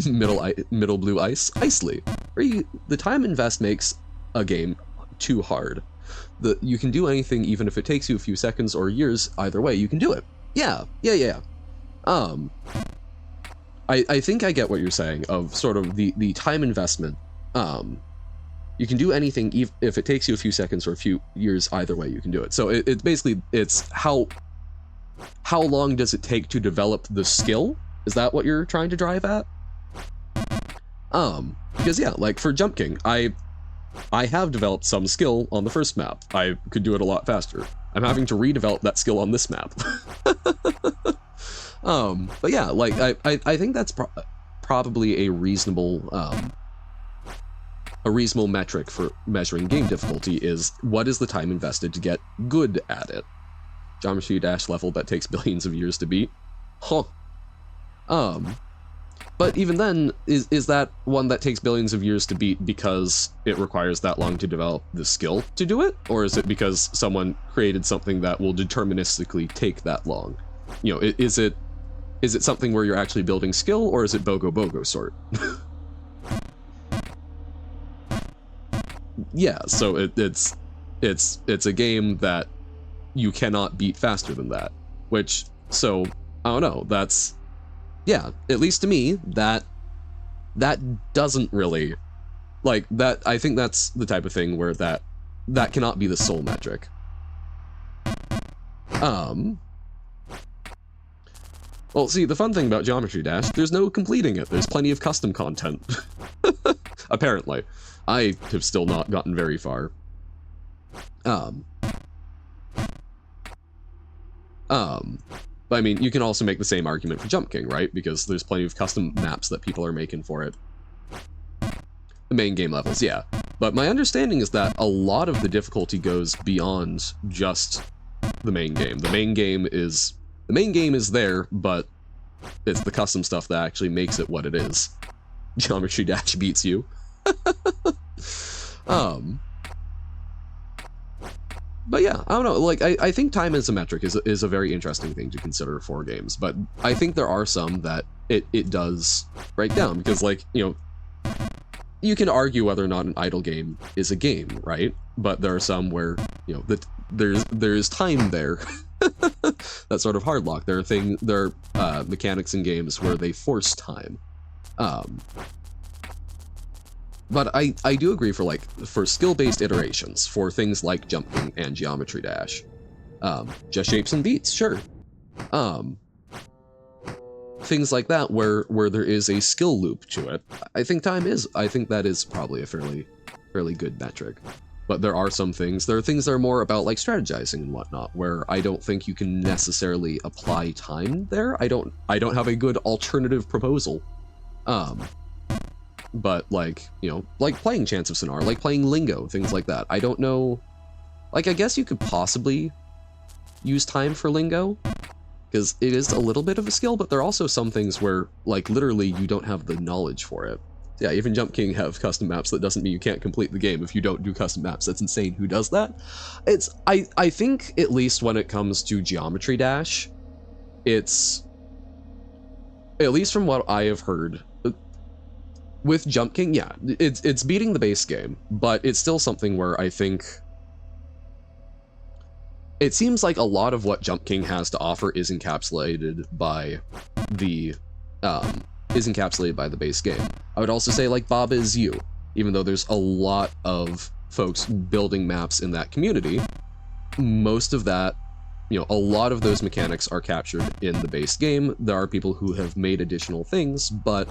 Middle blue ice, Icely. The time invest makes a game too hard. You can do anything even if it takes you a few seconds or years, either way, you can do it. Yeah. I think I get what you're saying of sort of the time investment. You can do anything if it takes you a few seconds or a few years, either way you can do it. So it's basically, it's how long does it take to develop the skill? Is that what you're trying to drive at? Because yeah, like for Jump King, I have developed some skill on the first map. I could do it a lot faster. I'm having to redevelop that skill on this map. But yeah, like I think that's probably a reasonable metric for measuring game difficulty is what is the time invested to get good at it. Geometry Dash level that takes billions of years to beat. Huh. But even then, is that one that takes billions of years to beat because it requires that long to develop the skill to do it? Or is it because someone created something that will deterministically take that long? You know, is it something where you're actually building skill, or is it BOGO sort? Yeah, so it's a game that you cannot beat faster than that. Which, so, I don't know, that's, yeah, at least to me, that doesn't really, like, that, I think that's the type of thing where that cannot be the sole metric. Well, see, the fun thing about Geometry Dash, there's no completing it. There's plenty of custom content. Apparently. I have still not gotten very far. But I mean, you can also make the same argument for Jump King, right? Because there's plenty of custom maps that people are making for it. The main game levels, yeah. But my understanding is that a lot of the difficulty goes beyond just the main game. The main game is there, but it's the custom stuff that actually makes it what it is. Geometry Dash beats you. But yeah, I don't know, like, I think time as a metric is a very interesting thing to consider for games, but I think there are some that it does break down, because, like, you know, you can argue whether or not an idle game is a game, right? But there are some where, you know, there's time there. That sort of hard lock. There are mechanics in games where they force time. But I do agree for skill-based iterations, for things like Jump King and Geometry Dash. Just shapes and beats, sure. Things like that where there is a skill loop to it. I think that is probably a fairly good metric. But there are things that are more about, like, strategizing and whatnot, where I don't think you can necessarily apply time there. I don't have a good alternative proposal. But, like, you know, like playing Chance of Sonar, like playing Lingo, things like that. I don't know, like, I guess you could possibly use time for Lingo, because it is a little bit of a skill, but there are also some things where, like, literally you don't have the knowledge for it. Yeah, even Jump King have custom maps. That doesn't mean you can't complete the game if you don't do custom maps. That's insane. Who does that? I think, at least when it comes to Geometry Dash, it's, at least from what I have heard, with Jump King, yeah, it's beating the base game, but it's still something where I think it seems like a lot of what Jump King has to offer is encapsulated by the base game. I would also say, like, Bob Is You, even though there's a lot of folks building maps in that community, most of that, you know, a lot of those mechanics are captured in the base game. There are people who have made additional things, but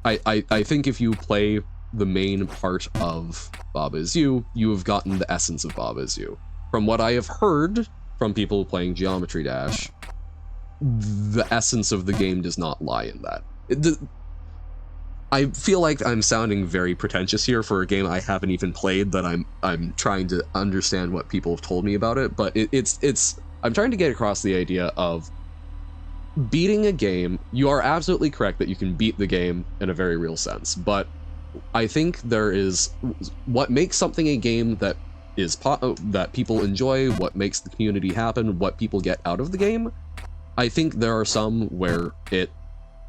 I think if you play the main part of Bob Is You, you have gotten the essence of Bob Is You. From what I have heard from people playing Geometry Dash, the essence of the game does not lie in that. I feel like I'm sounding very pretentious here for a game I haven't even played, that I'm trying to understand what people have told me about it, but I'm trying to get across the idea of beating a game. You are absolutely correct that you can beat the game in a very real sense, but I think there is what makes something a game that people enjoy, what makes the community happen, what people get out of the game. I think there are some where it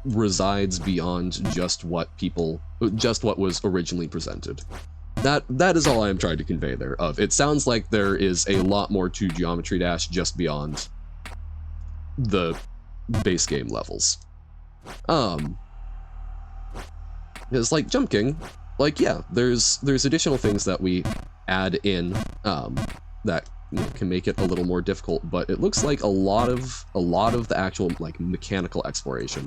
resides beyond just what was originally presented. That is all I am trying to convey there. It sounds like there is a lot more to Geometry Dash just beyond the base game levels. It's like Jump King, like, yeah, there's additional things that we add in that, you know, can make it a little more difficult, but it looks like a lot of the actual, like, mechanical exploration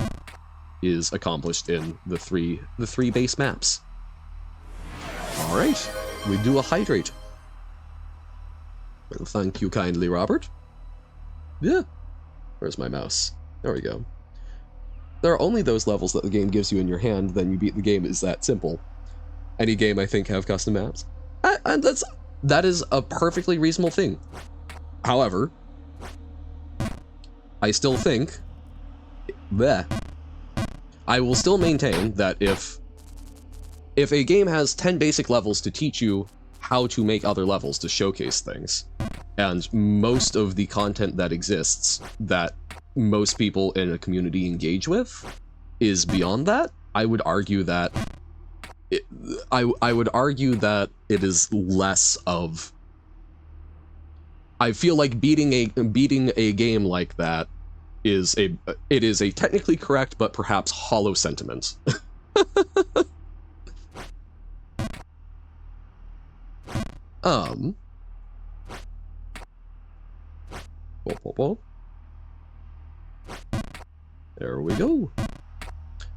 is accomplished in the three base maps. All right, we do a hydrate. Well, thank you kindly, Robert. Yeah, where's my mouse? There we go. There are only those levels that the game gives you in your hand, then you beat the game. Is that simple. Any game, I think, have custom maps. And that is a perfectly reasonable thing. However, I still think, I will still maintain that if a game has 10 basic levels to teach you how to make other levels, to showcase things, and most of the content that exists that most people in a community engage with is beyond that, I would argue that I would argue that it is less of I feel like beating a game like that is a technically correct but perhaps hollow sentiment. There we go.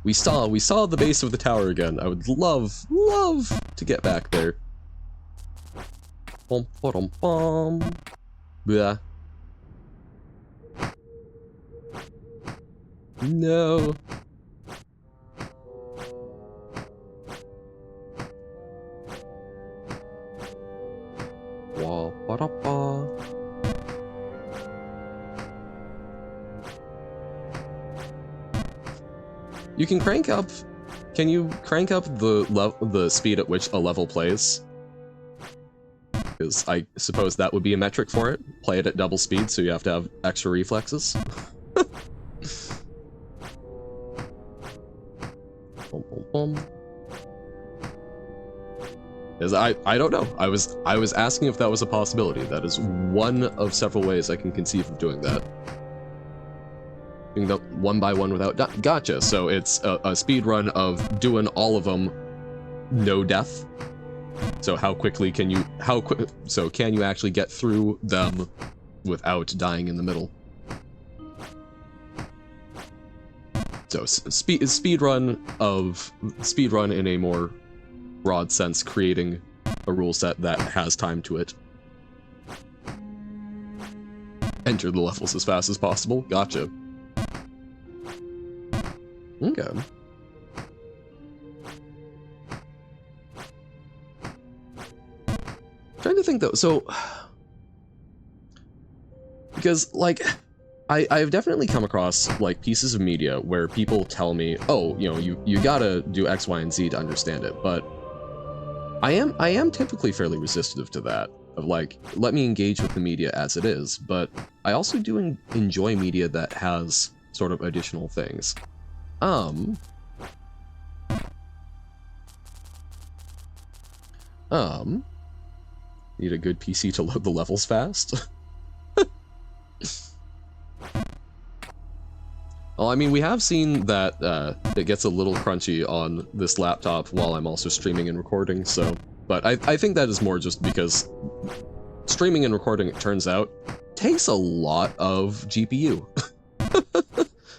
We saw the base of the tower again. I would love to get back there. Bum, ba-dum, bum. Blah. No. Wah, ba-da-ba. You can crank up. Can you crank up the speed at which a level plays? Because I suppose that would be a metric for it. Play it at double speed, so you have to have extra reflexes. Bum, bum, bum. Because I don't know. I was asking if that was a possibility. That is one of several ways I can conceive of doing that. Doing that one by one without gotcha. So it's a speed run of doing all of them, no death. So how quickly can you can you actually get through them without dying in the middle? So speed run in a more broad sense, creating a rule set that has time to it. Enter the levels as fast as possible. Gotcha. Okay. Trying to think though, so because like I've definitely come across like pieces of media where people tell me, oh, you know, you gotta do X, Y, and Z to understand it, but I am typically fairly resistive to that, of like, let me engage with the media as it is, but I also do enjoy media that has sort of additional things. Need a good PC to load the levels fast? Well, I mean, we have seen that it gets a little crunchy on this laptop while I'm also streaming and recording, so... But I think that is more just because streaming and recording, it turns out, takes a lot of GPU.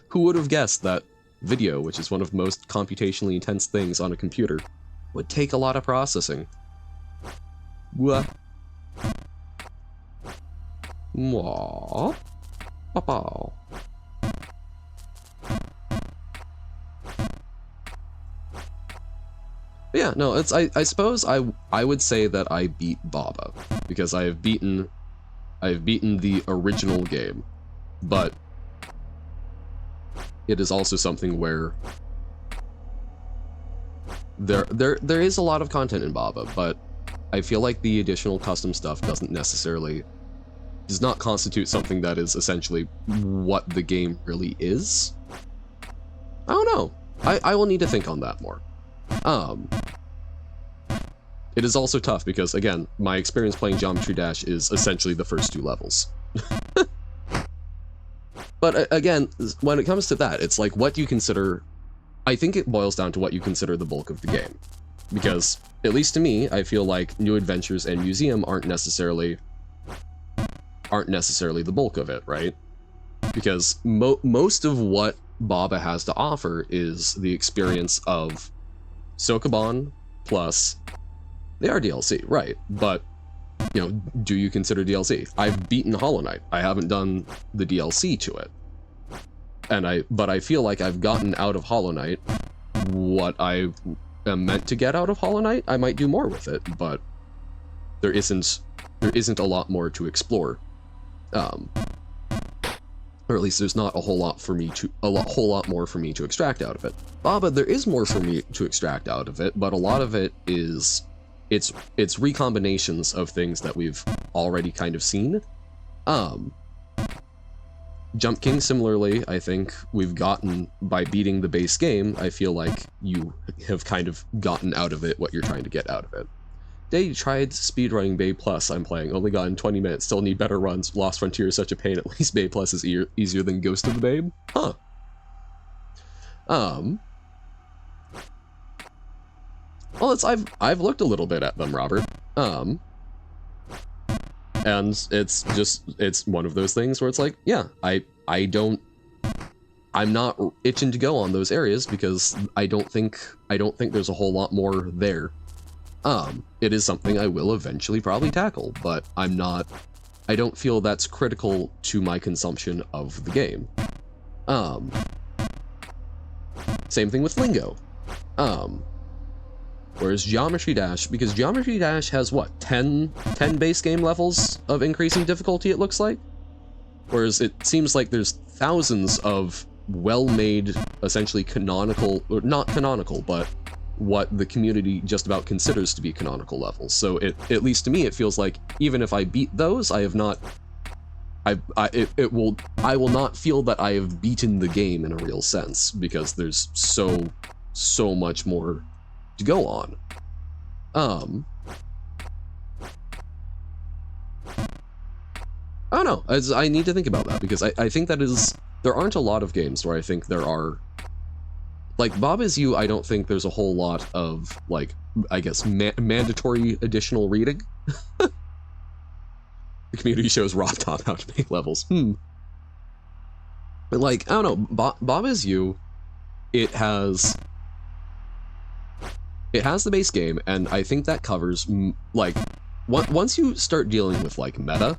Who would have guessed that video, which is one of the most computationally intense things on a computer, would take a lot of processing? Wah. Mwah. Pow. Yeah, no, it's I suppose I would say that I beat Baba because I have beaten the original game, but it is also something where there is a lot of content in Baba, but I feel like the additional custom stuff does not constitute something that is essentially what the game really is. I don't know. I will need to think on that more. It is also tough because, again, my experience playing Geometry Dash is essentially the first 2 levels. But again, when it comes to that, it's like, what do you consider... I think it boils down to what you consider the bulk of the game. Because, at least to me, I feel like New Adventures and Museum aren't necessarily the bulk of it, right? Because most of what Baba has to offer is the experience of Sokoban plus... They are DLC, right, but, you know, do you consider DLC? I've beaten Hollow Knight. I haven't done the DLC to it. But I feel like I've gotten out of Hollow Knight what I am meant to get out of Hollow Knight. I might do more with it, but there isn't a lot more to explore. Or at least there's not a whole lot more for me to extract out of it. Baba, there is more for me to extract out of it, but a lot of it is it's recombinations of things that we've already kind of seen. Jump King, similarly, I think we've gotten, by beating the base game, I feel like you have kind of gotten out of it what you're trying to get out of it. Day tried speedrunning Bay Plus. I'm playing. Only got in 20 minutes. Still need better runs. Lost Frontier is such a pain. At least Bay Plus is easier than Ghost of the Babe. Huh. Well, I've looked a little bit at them, Robert. And it's one of those things where it's like, yeah, I'm not itching to go on those areas because I don't think there's a whole lot more there. It is something I will eventually probably tackle, but I don't feel that's critical to my consumption of the game. Same thing with Lingo. Whereas Geometry Dash, because Geometry Dash has what, 10 base game levels of increasing difficulty, it looks like? Whereas it seems like there's thousands of well-made, essentially canonical, or not canonical, but what the community just about considers to be canonical levels. So at least to me, it feels like even if I beat those, I have not, I will not feel that I have beaten the game in a real sense, because there's so much more to go on. I don't know, I need to think about that, because I think that there aren't a lot of games where I think there are, like Bob Is You, I don't think there's a whole lot of, like, I guess, mandatory additional reading. The community shows Rob Top how to make levels. But like, I don't know, Bob Is You, it has the base game, and I think that covers, like, once you start dealing with, like, meta,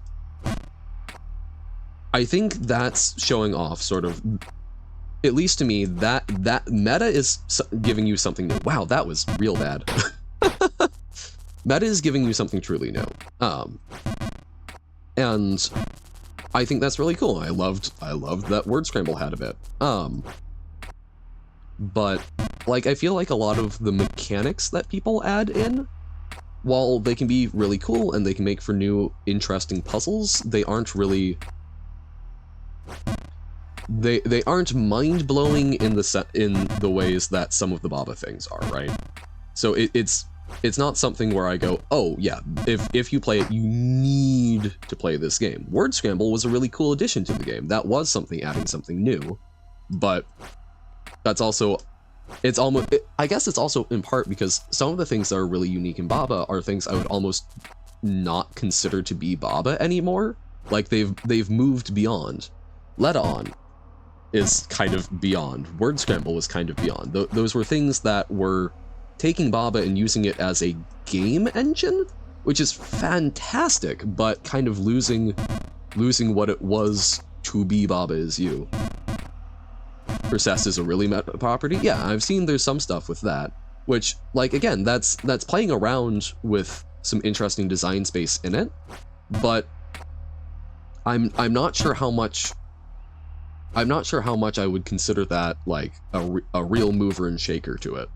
I think that's showing off, sort of, at least to me, that meta is giving you something new. Wow, that was real bad. Meta is giving you something truly new. And I think that's really cool. I loved that Word Scramble had a bit. But, like, I feel like a lot of the mechanics that people add in, while they can be really cool and they can make for new, interesting puzzles, they aren't really... They aren't mind-blowing in the ways that some of the Baba things are, right? So it's not something where I go, oh yeah, if you play it, you need to play this game. Word Scramble was a really cool addition to the game. That was something adding something new, but that's also, I guess it's also in part because some of the things that are really unique in Baba are things I would almost not consider to be Baba anymore. Like they've moved beyond. Let On is kind of beyond. Word Scramble was kind of beyond. Those were things that were taking Baba and using it as a game engine, which is fantastic, but kind of losing what it was to be Baba Is You. Process is a really meta property. Yeah, I've seen there's some stuff with that, which, like, again, that's playing around with some interesting design space in it, but I'm not sure how much I would consider that like a real mover and shaker to it.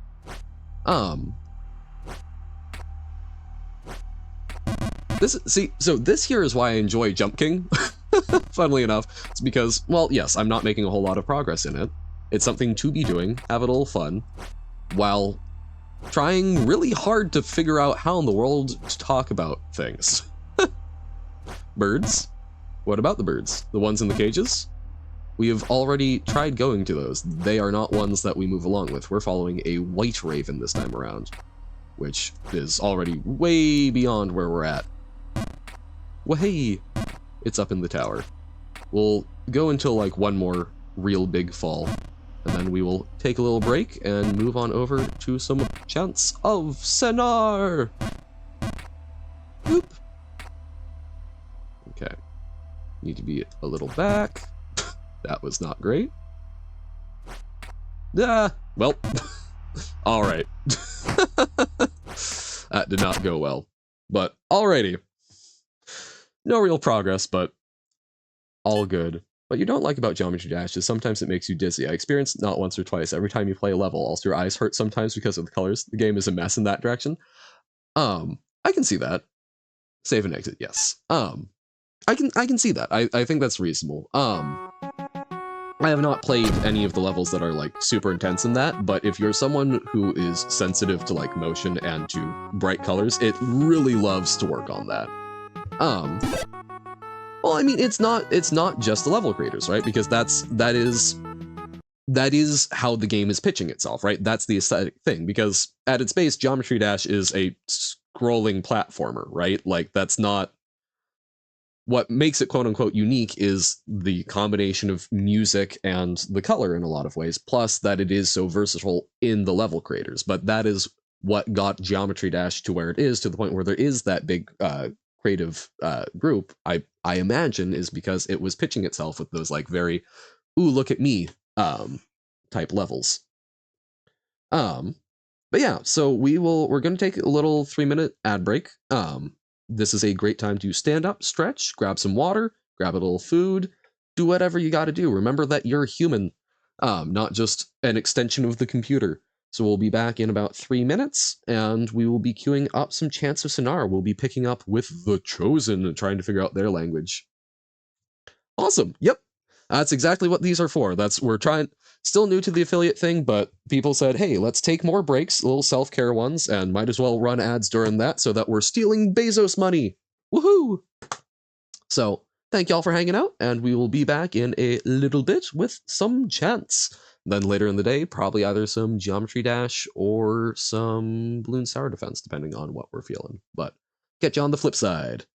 This here is why I enjoy Jump King. Funnily enough, it's because, well, yes, I'm not making a whole lot of progress in it. It's something to be doing, have a little fun, while trying really hard to figure out how in the world to talk about things. Birds? What about the birds? The ones in the cages? We have already tried going to those. They are not ones that we move along with. We're following a white raven this time around, which is already way beyond where we're at. Way! It's up in the tower. We'll go until like one more real big fall, and then we will take a little break and move on over to some chants of Senar! Boop! Okay. Need to be a little back. That was not great. Ah, well, all right. That did not go well, but alrighty. No real progress, but all good. What you don't like about Geometry Dash is sometimes it makes you dizzy. I experienced not once or twice. Every time you play a level, also your eyes hurt sometimes because of the colors. The game is a mess in that direction. I can see that. Save and exit, yes. I can see that. I think that's reasonable. I have not played any of the levels that are like super intense in that, but if you're someone who is sensitive to like motion and to bright colors, it really loves to work on that. Well, I mean, it's not just the level creators, right? Because that is how the game is pitching itself, right? That's the aesthetic thing. Because at its base, Geometry Dash is a scrolling platformer, right? Like that's not what makes it quote unquote unique is the combination of music and the color in a lot of ways, plus that it is so versatile in the level creators. But that is what got Geometry Dash to where it is, to the point where there is that big creative group. I imagine is because it was pitching itself with those like very, ooh, look at me type levels. But yeah, so we're gonna take a little 3-minute ad break. This is a great time to stand up, stretch, grab some water, grab a little food, do whatever you gotta do. Remember that you're human, not just an extension of the computer. So we'll be back in about 3 minutes, and we will be queuing up some Chants of Sonar. We'll be picking up with the Chosen and trying to figure out their language. Awesome. Yep. That's exactly what these are for. We're trying, still new to the affiliate thing, but people said, hey, let's take more breaks, little self-care ones, and might as well run ads during that so that we're stealing Bezos money. Woohoo! So thank y'all for hanging out, and we will be back in a little bit with some chants. Then later in the day, probably either some Geometry Dash or some Balloon Tower Defense, depending on what we're feeling. But catch you on the flip side.